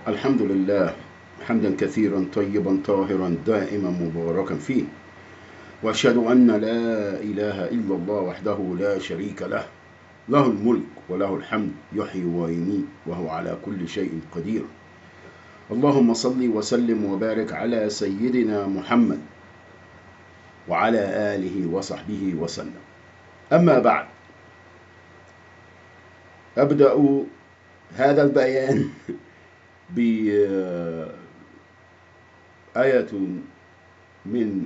الحمد لله حمدا كثيرا طيبا طاهرا دائما مباركا فيه، وأشهد أن لا إله إلا الله وحده لا شريك له، له الملك وله الحمد يحيي ويميت وهو على كل شيء قدير. اللهم صل وسلم وبارك على سيدنا محمد وعلى آله وصحبه وسلم. أما بعد، أبدأ هذا البيان بآية من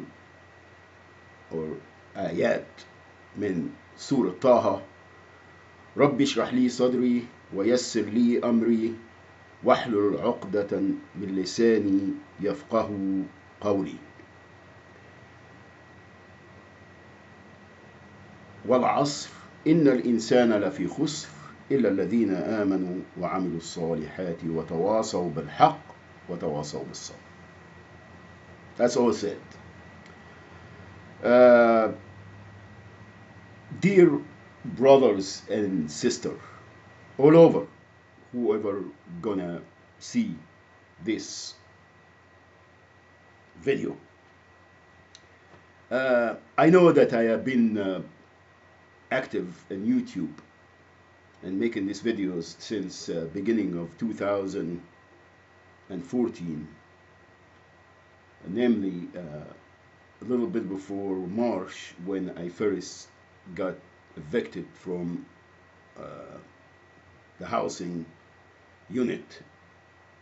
أو آيات من سورة طه. رب اشرح لي صدري ويسر لي أمري واحلل عقدة من لساني يفقه قولي. والعصر إن الإنسان لفي خسر إلا الذين آمنوا وعملوا الصالحات وتواصوا بالحق وتواصوا بالصبر. That's all said. Dear brothers and sisters all over, whoever gonna see this video, I know that I have been active in YouTube and making these videos since beginning of 2014, namely a little bit before March, when I first got evicted from the housing unit,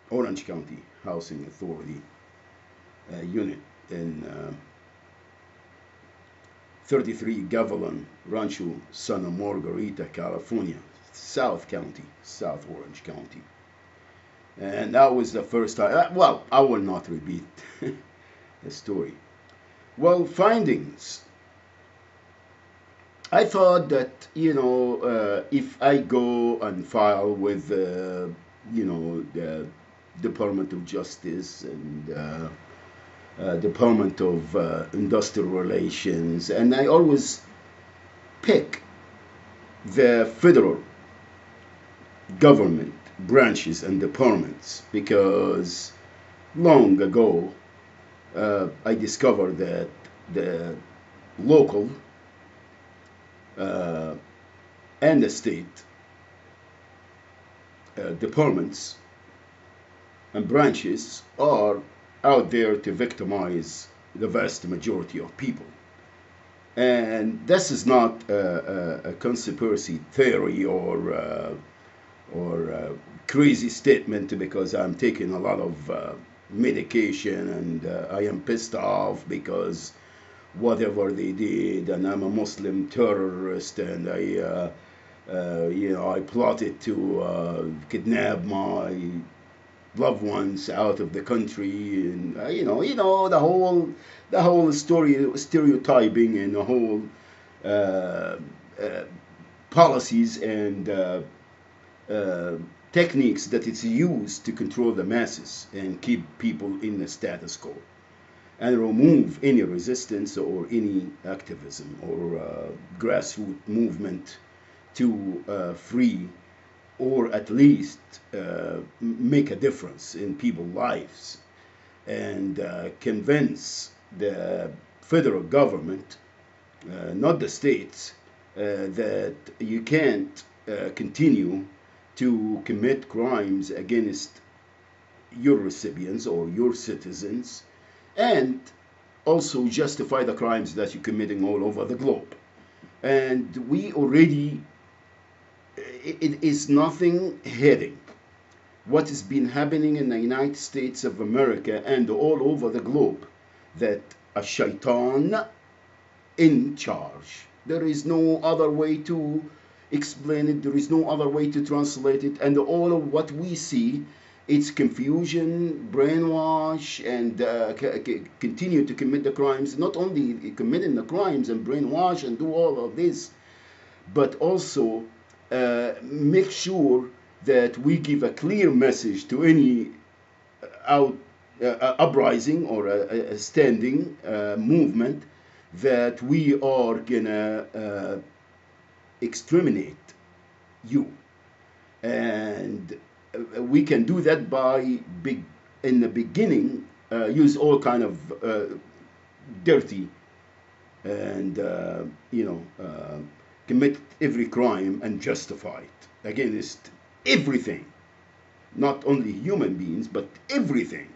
Orange County Housing Authority unit in 33 Gavilan Rancho Santa Margarita, California, South County, South Orange County. And that was the first time. Well, I will not repeat the story. Well, findings. I thought that, if I go and file with, the Department of Justice and Department of Industrial Relations, and I always pick the federal government branches and departments, because long ago I discovered that the local and the state departments and branches are out there to victimize the vast majority of people. And this is not a conspiracy theory or crazy statement because I'm taking a lot of medication and I am pissed off because whatever they did, and I'm a Muslim terrorist, and I plotted to kidnap my loved ones out of the country, and the whole story, stereotyping, and the whole policies and techniques that it's used to control the masses and keep people in the status quo and remove any resistance or any activism or grassroots movement to free or at least make a difference in people's lives, and convince the federal government, not the states, that you can't continue to commit crimes against your recipients or your citizens, and also justify the crimes that you're committing all over the globe. And we already, it is nothing hidden what has been happening in the United States of America and all over the globe, that a shaitan in charge. There is no other way to explain it. There is no other way to translate it. And all of what we see, it's confusion, brainwash, and continue to commit the crimes. Not only committing the crimes and brainwash and do all of this, but also make sure that we give a clear message to any uprising or a standing movement that we are gonna exterminate you. And we can do that by in the beginning use all kind of dirty and commit every crime and justify it against everything, not only human beings but everything.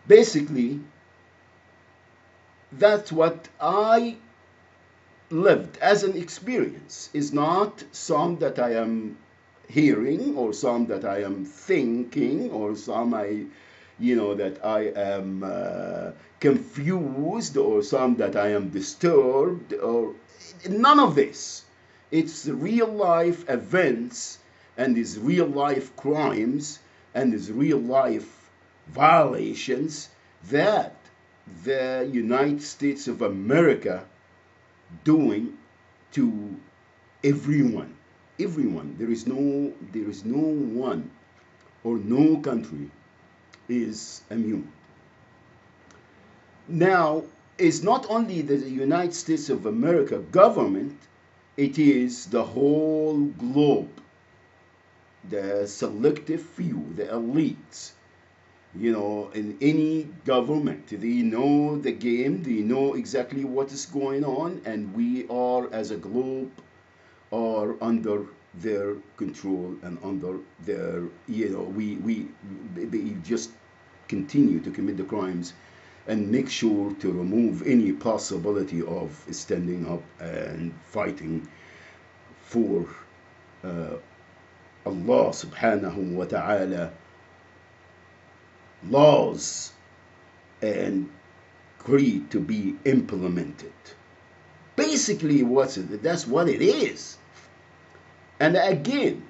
Basically, that's what I lived as an experience. Is not some that I am hearing or some that I am thinking or some that I am confused or some that I am disturbed or none of this. It's real life events and these real life crimes and these real life violations that the United States of America doing to everyone. Everyone. There is no one or no country is immune. Now, it's not only the United States of America government, it is the whole globe, the selective few, the elites. In any government, they know the game, they know exactly what is going on, and we are, as a globe, are under their control and under their, we just continue to commit the crimes and make sure to remove any possibility of standing up and fighting for Allah subhanahu wa ta'ala laws and creed to be implemented. Basically, that's what it is. And again,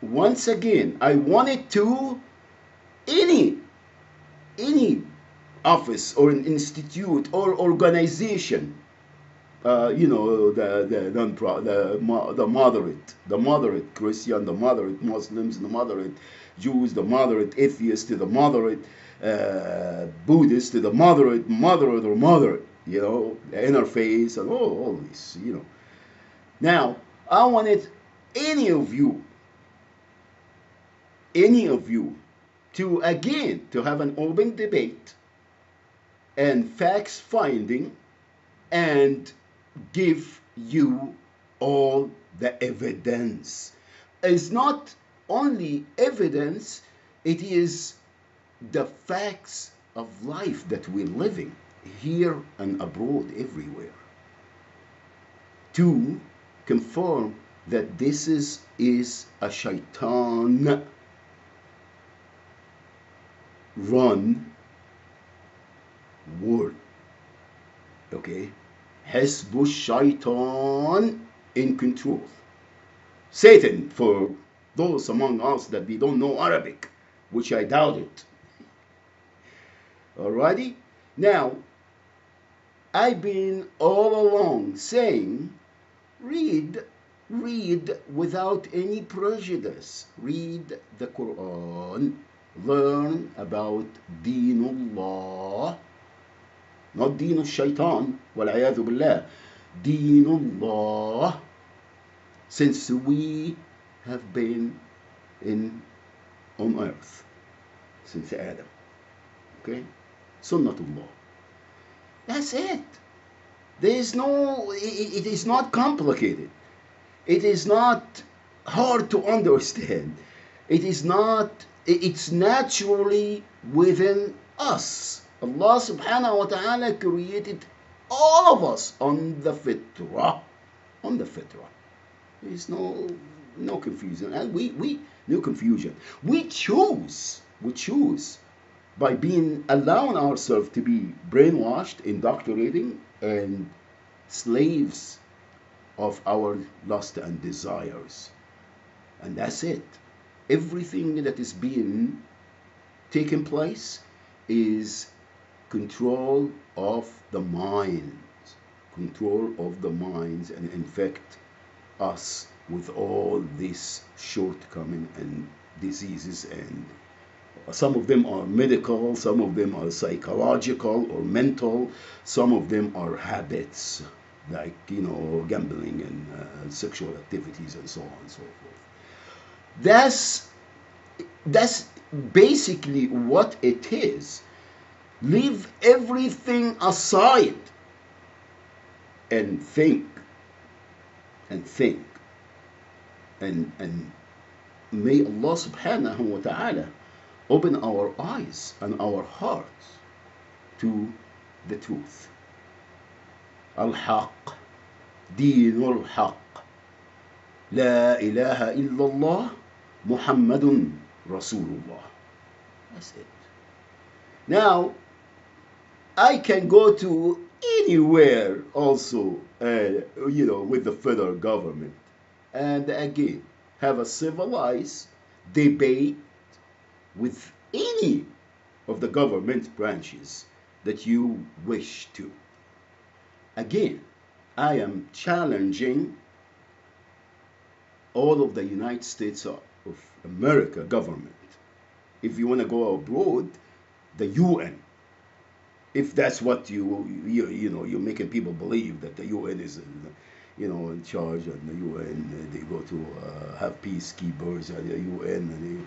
once again, I wanted to any office or an institute or organization, the moderate Christian, the moderate Muslims, the moderate Jews, the moderate atheists, the moderate Buddhists, the moderate, interface, and all this, Now, I wanted any of you to again to have an open debate and facts finding and give you all the evidence. It's not only evidence, it is the facts of life that we're living here and abroad, everywhere, to confirm that this is a shaitan run world. Okay? Hezbollah shaitan in control. Satan, for those among us that they don't know Arabic, which I doubt it. Alrighty? Now, I've been all along saying, read without any prejudice. Read the Quran. Learn about Deenullah. Not Deen al-Shaitan, wal-'ayadhu billah. Deenullah. Since we have been on earth, since Adam. Okay? Sunnatullah. That's it. There is no, it is not complicated. It is not hard to understand. It is not, it's naturally within us. Allah subhanahu wa ta'ala created all of us on the fitrah. On the fitrah. There is no confusion. And no confusion. We choose by allowing ourselves to be brainwashed, indoctrinating, and slaves of our lust and desires. And that's it. Everything that is being taken place is control of the minds. Control of the minds and infect us with all these shortcomings and diseases, and some of them are medical, some of them are psychological or mental, some of them are habits like gambling and sexual activities and so on and so forth. That's that's basically what it is. Leave everything aside and think and think and may Allah subhanahu wa ta'ala open our eyes and our hearts to the truth. Al-Haq, Deenul Haq, La ilaha illallah, Muhammadun Rasulullah. That's it. Now, I can go to anywhere also, with the federal government, and again, have a civilized debate with any of the government branches that you wish to. Again, I am challenging all of the United States of America government. If you want to go abroad, the UN. If that's what you're making people believe that the UN is, in charge, and the UN they go to have peacekeepers at the UN, and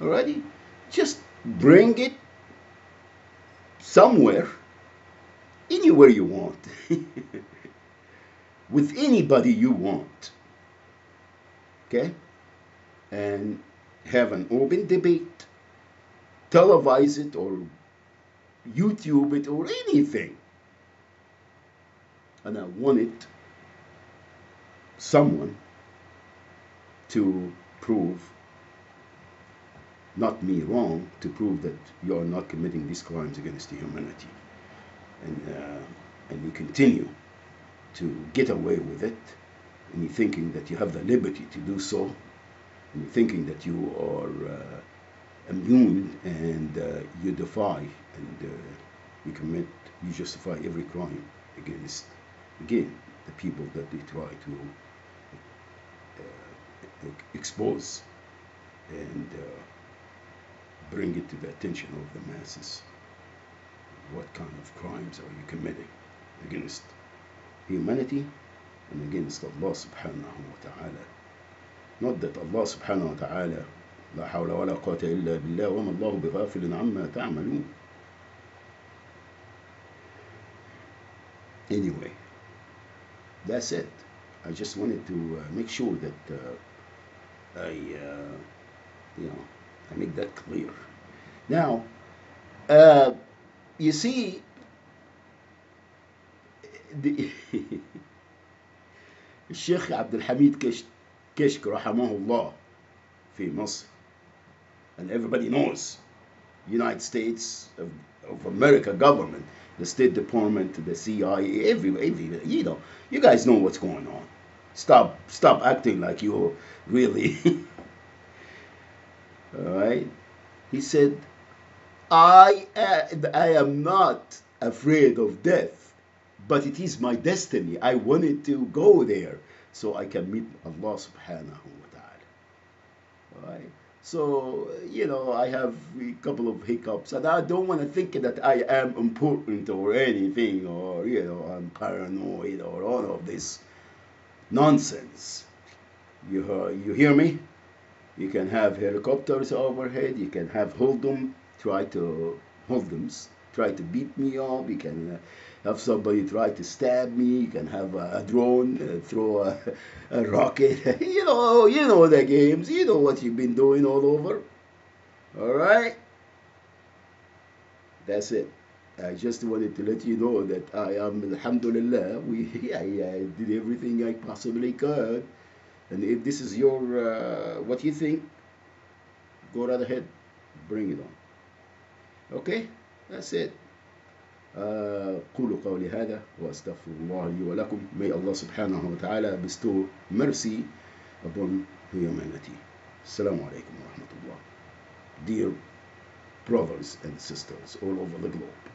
already just bring it somewhere, anywhere you want, with anybody you want, okay, and have an open debate, televise it or YouTube it or anything. And I wanted someone to prove, not me, wrong, to prove that you are not committing these crimes against humanity. And you continue to get away with it, and you're thinking that you have the liberty to do so, and you're thinking that you are immune, and you defy, and you justify every crime against, again, the people that they try to expose and bring it to the attention of the masses. What kind of crimes are you committing against humanity and against Allah subhanahu wa ta'ala? Not that Allah subhanahu wa ta'ala, لا حول ولا قوة إلا بالله وما الله بغافل عما تعملون. Anyway, that's it. I just wanted to make sure that I make that clear. Now, you see, الشيخ عبد الحميد كشك رحمه الله في مصر, and everybody knows United States of America government, the State Department, the CIA, every you guys know what's going on. Stop acting like you're really all right. He said, I am not afraid of death, but it is my destiny. I wanted to go there so I can meet Allah subhanahu wa ta'ala. All right. So, I have a couple of hiccups, and I don't want to think that I am important or anything, or, I'm paranoid or all of this nonsense. You hear me? You can have helicopters overhead. You can have hoodlums try to beat me up. You can have somebody try to stab me. You can have a drone throw a rocket. You know the games. You know what you've been doing all over. All right? That's it. I just wanted to let you know that I am, alhamdulillah, I did everything I possibly could. And if this is your, what you think, go right ahead, bring it on. Okay? That's it. قولوا قولي هذا وأستغفر الله لي ولكم. May Allah subhanahu wa ta'ala bestow mercy upon humanity. Assalamu alaikum wa rahmatullah. Dear brothers and sisters all over the globe.